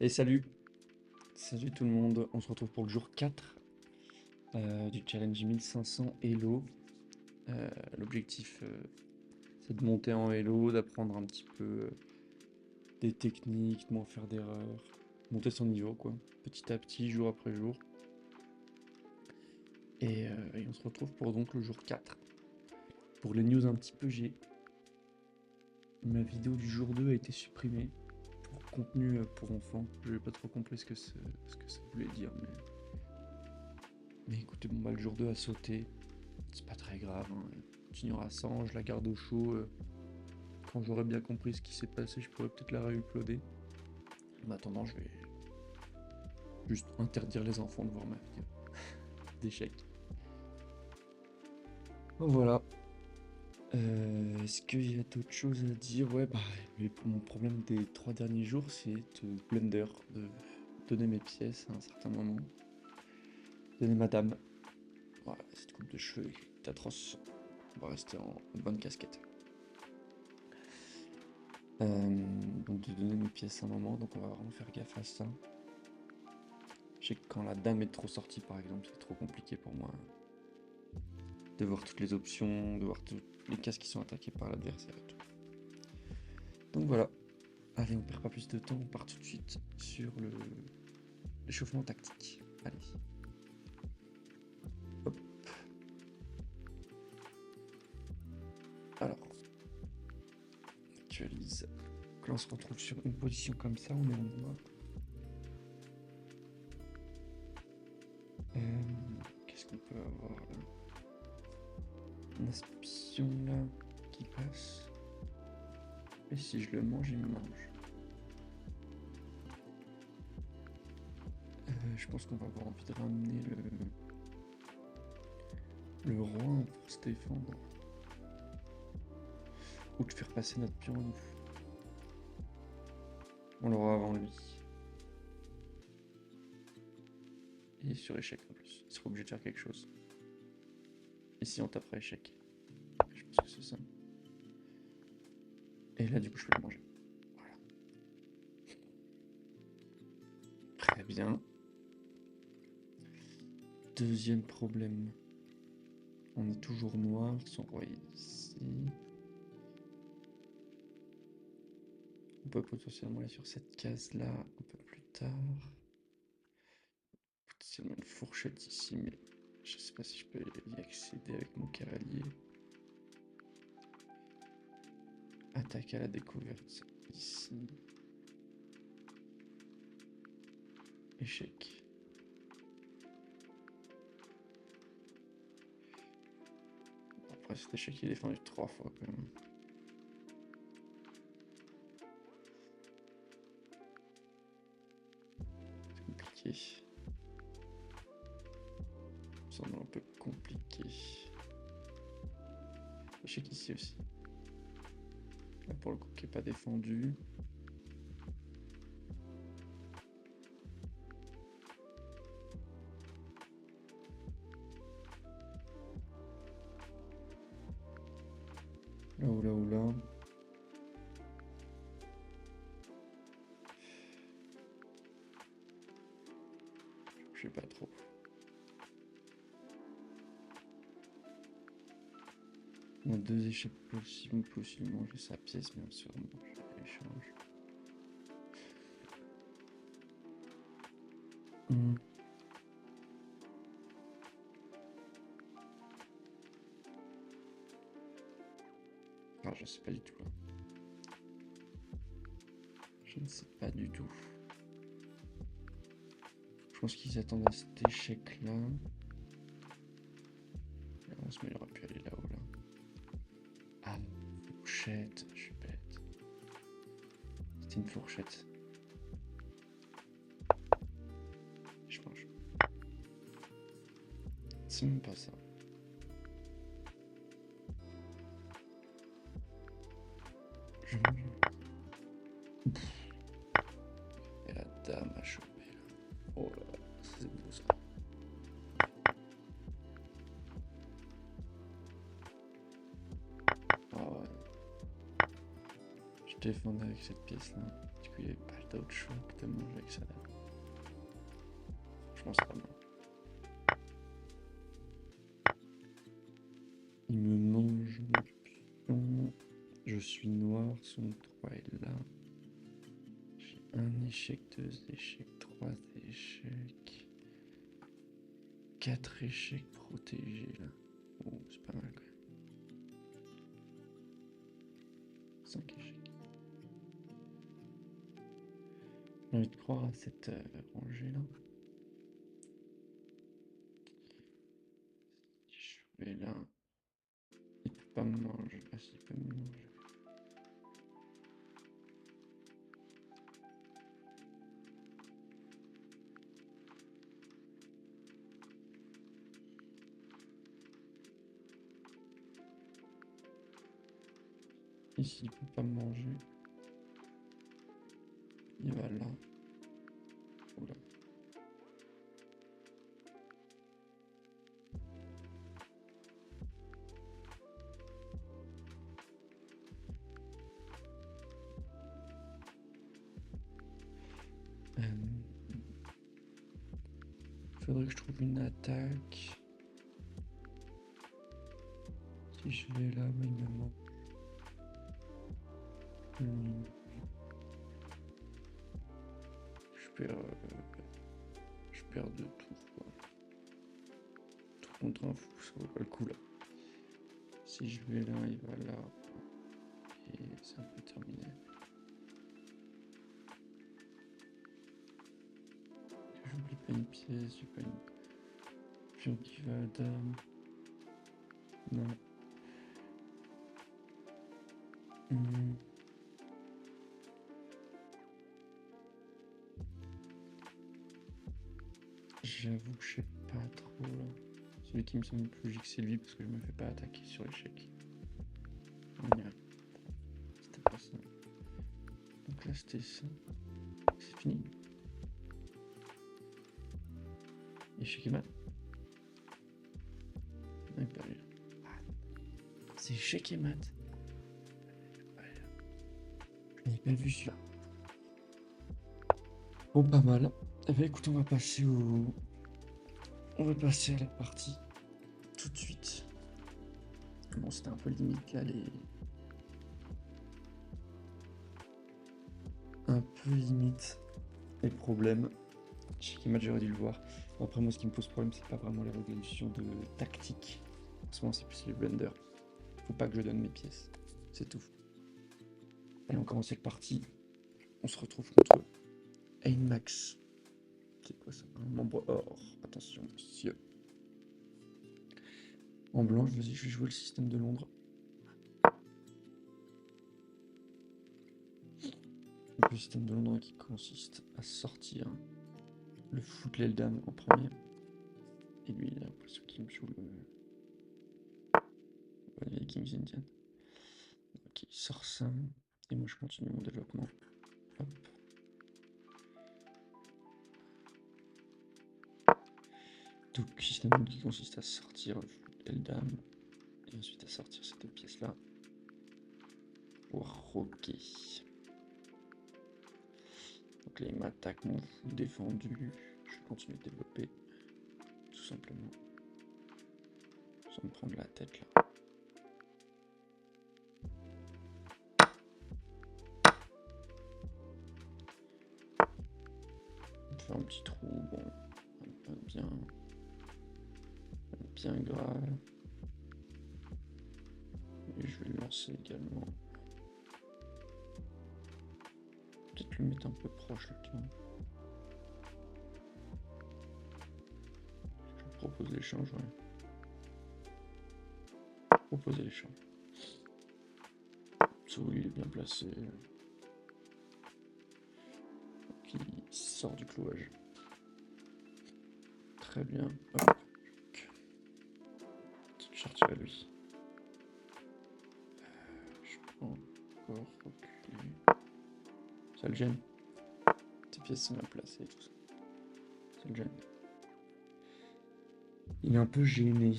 Et salut, salut tout le monde, on se retrouve pour le jour 4 du challenge 1500 Elo. L'objectif c'est de monter en Elo, d'apprendre un petit peu des techniques, de moins faire d'erreurs, monter son niveau quoi, petit à petit, jour après jour. Et on se retrouve pour donc le jour 4. Pour les news un petit peu, ma vidéo du jour 2 a été supprimée pour contenu pour enfants. Je n'ai pas trop compris ce que ça voulait dire, mais écoutez, bon bah le jour 2 a sauté. C'est pas très grave, hein. On continuera sans, je la garde au chaud. Quand j'aurai bien compris ce qui s'est passé, je pourrais peut-être la réuploader. En attendant, je vais juste interdire les enfants de voir ma vidéo d'échecs. Bon, voilà. Est-ce qu'il y a d'autres choses à dire? Ouais, bah, mon problème des 3 derniers jours, c'est de Blender, de donner mes pièces à un certain moment. Donner ma dame. Voilà, cette coupe de cheveux est atroce. On va rester en bonne casquette. Donc de donner mes pièces à un moment, donc on va vraiment faire gaffe à ça. Je sais que quand la dame est trop sortie par exemple, c'est trop compliqué pour moi de voir toutes les options, de voir toutes les cases qui sont attaquées par l'adversaire et tout. Donc voilà, allez on perd pas plus de temps, on part tout de suite sur l'échauffement tactique. Allez. Hop. Alors, on actualise. Donc là on se retrouve sur une position comme ça, on est en noir. Qu'est-ce qu'on peut avoir là? Un espion là qui passe. Et si je le mange, il me mange. Je pense qu'on va avoir envie de ramener le roi pour se défendre. Ou de faire passer notre pion à nous. On l'aura avant lui. Et sur échec en plus. Il sera obligé de faire quelque chose. Ici on tapera échec. Je pense que c'est ça. Et là du coup je peux le manger. Voilà. Très bien. Deuxième problème. On est toujours noir. Son roi est ici. On peut potentiellement aller sur cette case là un peu plus tard. Potentiellement une fourchette ici, mais je sais pas si je peux y accéder avec mon cavalier. Attaque à la découverte ici. Échec. Après cet échec il est défendu 3 fois quand même. C'est compliqué. Ça me semble un peu compliqué. Échec ici aussi. Là pour le coup qui est pas défendu. Là ou là ou là. Je sais pas trop. On a 2 échecs possibles, possiblement j'ai sa pièce, bien sûr. Je l'échange. Ah, je sais pas du tout là. Je ne sais pas du tout. Je pense qu'ils attendent à cet échec là. On se met, il aurait pu aller là-haut là. Ah, fourchette, je suis bête. C'était une fourchette. Je mange. C'est même pas ça. Je mange. Et la dame a chopé là. Oh là là, c'est beau ça. Ah ouais. J'ai défendre avec cette pièce-là. Du coup, il n'y avait pas d'autre choix que de manger avec ça. Je pense pas mal. Il me mange mon pion. Je suis noir, son 3 est là. J'ai un échec, 2 échecs, 3 échecs. 4 échecs protégés là. Oh, c'est pas mal quand même. 5 échecs. J'ai envie de croire à cette rangée là. Si je vais là, il peut pas me manger. Ah si, il peut me manger. Ici, il peut pas me manger. Il va là. Oula. Faudrait que je trouve une attaque. Si je vais là, il me manque. Je perds de tout. Quoi. Tout contre un fou, ça vaut pas le coup là. Si je vais là, il va là. Et c'est un peu terminé. J'oublie pas une pièce, j'ai pas une pion qui va à dame. Non. J'avoue que je sais pas trop là. Celui qui me semble le plus logique c'est lui parce que je me fais pas attaquer sur l'échec. C'était pas ça. Donc là c'était ça. C'est fini. Échec et mat. Non, pas lui. C'est échec et mat. Je n'ai pas vu celui-là. Bon, pas mal. Eh bien, écoute, on va passer à la partie tout de suite. Bon, c'était un peu limite là, un peu limite les problèmes. Je sais qu'il j'aurais dû le voir. Bon, après, moi, ce qui me pose problème, c'est pas vraiment les résolutions de tactique. En ce moment, c'est plus les blunders. Faut pas que je donne mes pièces. C'est tout. Allez, on commence avec partie. On se retrouve contre Einmax. C'est quoi ça? Un membre or. Attention, monsieur. En blanc, je vais jouer le système de Londres. Le système de Londres qui consiste à sortir le foot l'Eldam en premier. Et lui, il a l'impression qu'il me joue les Kings Indian. Ok, il sort ça. Et moi, je continue mon développement. Hop. Donc, système de Londres qui consiste à sortir le foot l'Eldam. Et ensuite à sortir ces deux pièces-là. Pour roquer. Donc là, il m'attaque mon fou défendu. Je vais continuer de développer. Tout simplement. Sans me prendre la tête là. On fait un petit trou, bon, bien grave. Et je vais le lancer également. Peut-être le mettre un peu proche le tien. Je propose l'échange, ouais. Proposer l'échange. Soul, il est bien placé. Qui sort du clouage. Très bien. Hop. Je sortir à lui. Je peux encore reculer. Ça le gêne. Tes pièces sont bien placées et tout ça. Ça le gêne. Il est un peu gêné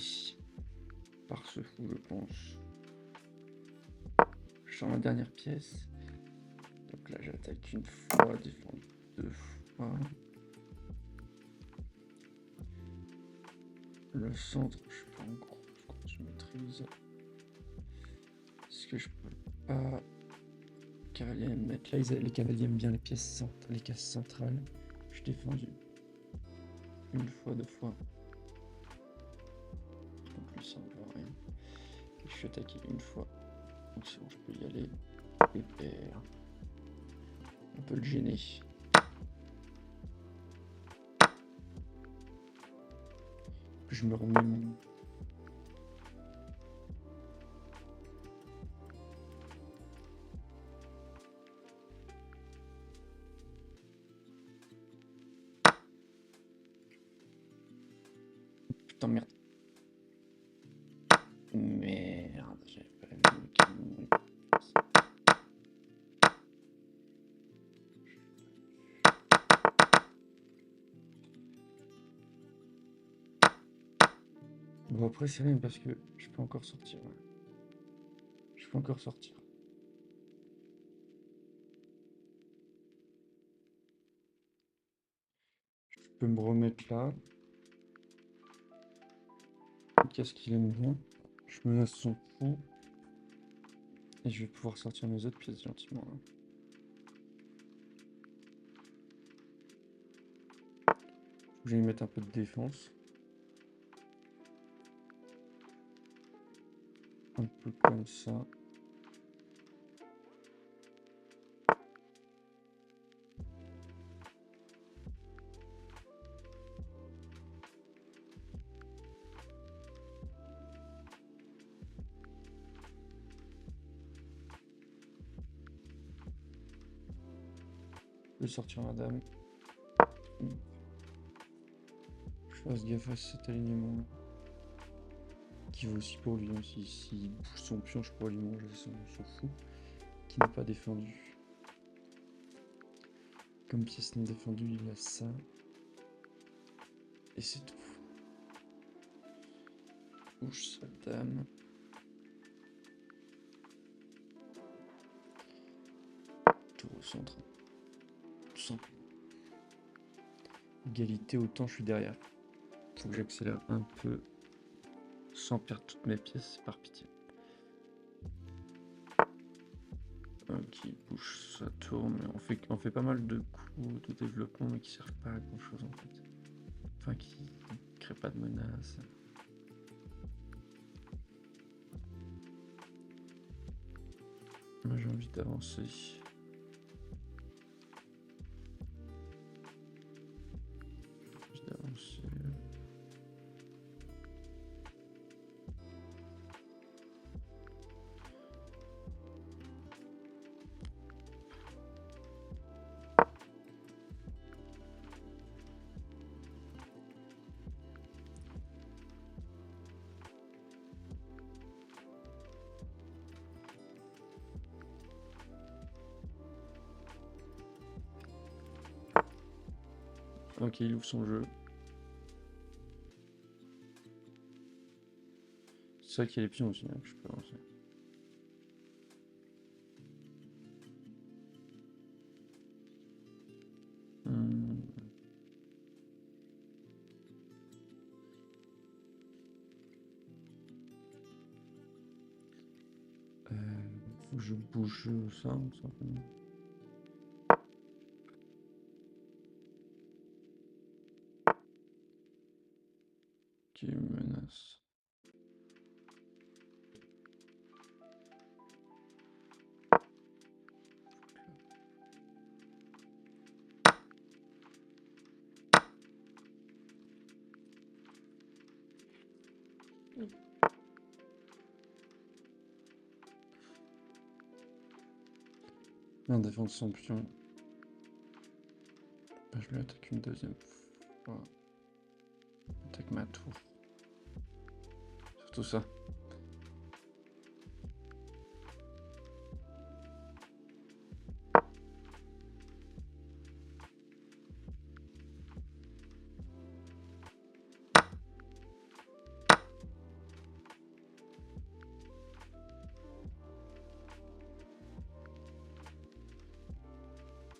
par ce fou, je pense. Je sors la dernière pièce. Donc là, j'attaque une fois, défends 2 fois. Le centre, je suis pas en gros. Je maîtrise. Est-ce que je peux pas... Cavalier mettre là, les cavaliers aiment bien les les cases centrales. Je suis défendu une fois, 2 fois. Donc lui ça ne va rien. Et je suis attaqué une fois. Donc c'est bon, je peux y aller. Pépère. On peut le gêner. Je me remets mon... Putain, merde. Merde, j'avais pas vu le canon. Bon, après, c'est rien parce que je peux encore sortir. Ouais. Je peux encore sortir. Je peux me remettre là. Qu'est-ce qu'il aime bien? Je menace son fou. Et je vais pouvoir sortir mes autres pièces gentiment. Là. Je vais y mettre un peu de défense. Un peu comme ça. Je vais sortir ma dame. Je fasse gaffe à cet alignement là. Qui vaut aussi pour lui. Hein. S'il bouge son pion, je pourrais lui manger son fou. Qui n'est pas défendu. Comme pièce non défendue, il a ça. Et c'est tout. Bouge sa dame. Tour au centre. Tout simple. Égalité, autant je suis derrière. Faut que j'accélère un peu. Sans perdre toutes mes pièces, par pitié. Ok, bouge sa tour, mais on fait pas mal de coups de développement, mais qui servent pas à grand chose en fait. Enfin, qui créent pas de menace. Moi j'ai envie d'avancer. Ok, il ouvre son jeu. C'est vrai qu'il y a les pions aussi, hein, que je peux avancer. Faut que je bouge ça, simplement. Qui menace. Bien défendre son pion. Ben, je lui attaque une deuxième fois. Attaque ma tour. Surtout ça.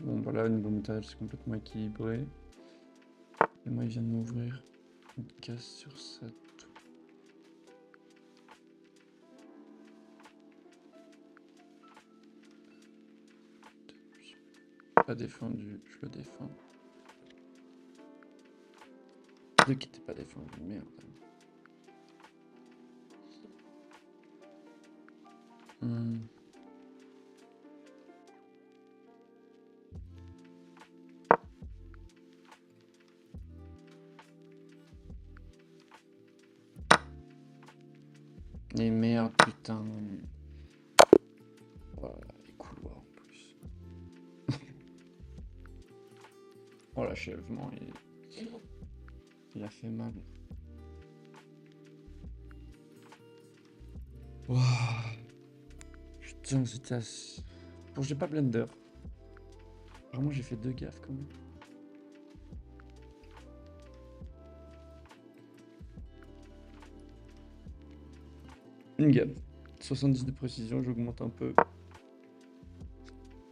Bon, bah là, au niveau matériel, c'est complètement équilibré. Et moi, il vient de m'ouvrir une case sur cette. Pas défendu, je le défends. Deux qui n'étaient pas défendus, merde. Et merde, putain. Voilà, les couloirs en plus. Oh, l'achèvement, il a fait mal. Wow. Putain, c'était assez... Bon, j'ai pas blender. Vraiment, j'ai fait 2 gaffes quand même. Une gaffe. 70 de précision, j'augmente un peu.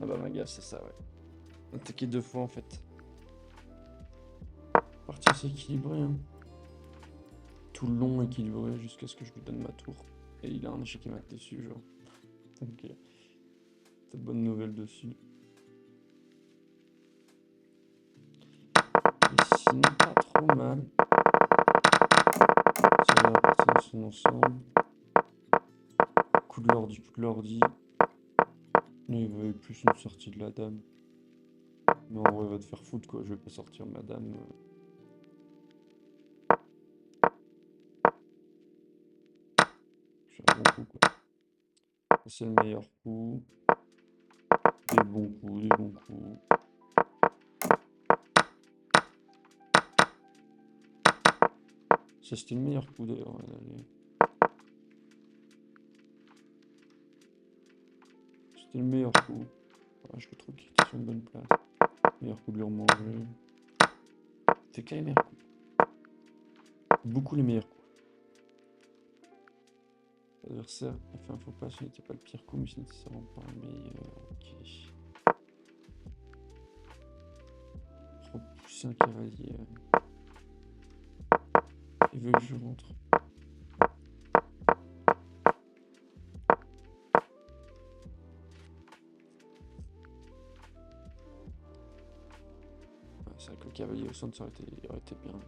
Ah bah ma gaffe, c'est ça, ouais. Attaquer 2 fois en fait. Partie assez équilibrée, hein. Tout le long équilibré jusqu'à ce que je lui donne ma tour. Et il a un échec et mat dessus, genre. Ok. C'est bonne nouvelle dessus. Et sinon, pas trop mal. Ça va partir dans son ensemble. Coup de l'ordi. Il veut plus une sortie de la dame. Mais en vrai, va te faire foutre quoi, je vais pas sortir ma dame. C'est un bon coup quoi. C'est le meilleur coup. Des bons coups, des bons coups. Ça c'était le meilleur coup d'ailleurs. C'était le meilleur coup. Ouais, je le trouve qu'il était sur une bonne place. Meilleur coup de lui remanger. C'est que les meilleurs coups. Beaucoup les meilleurs coups. L'adversaire a fait un faux pas, ce n'était pas le pire coup, mais ce n'était sûrement pas le meilleur. Ok. Repousser un cavalier. Il veut que je rentre. Ouais, c'est vrai que le cavalier au centre, ça aurait été bien.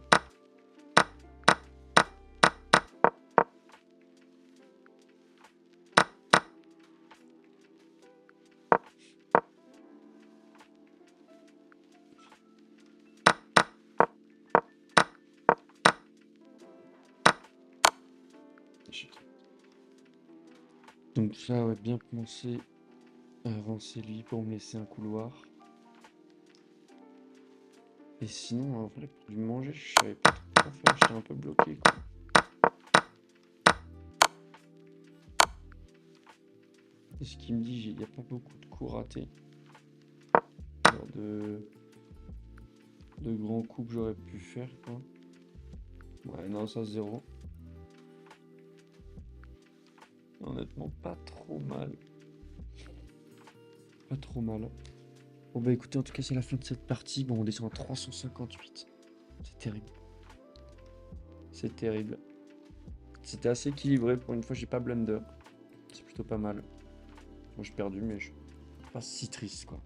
Donc ça, ouais, bien commencer à avancer lui pour me laisser un couloir. Et sinon, en vrai, pour lui manger, je savais pas trop quoi faire, j'étais un peu bloqué, quoi. Et ce qu'il me dit, il n'y a pas beaucoup de coups ratés. Genre de grands coups que j'aurais pu faire, quoi. Ouais, non, ça, 0. Honnêtement, pas trop mal. Pas trop mal. Bon bah écoutez, en tout cas, c'est la fin de cette partie. Bon, on descend à 358. C'est terrible. C'est terrible. C'était assez équilibré. Pour une fois, j'ai pas blunder. C'est plutôt pas mal. Moi, j'ai perdu, mais je suis pas si triste, quoi.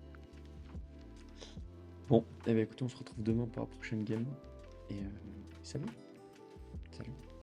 Bon, et bah écoutez, on se retrouve demain pour la prochaine game. Et salut. Salut.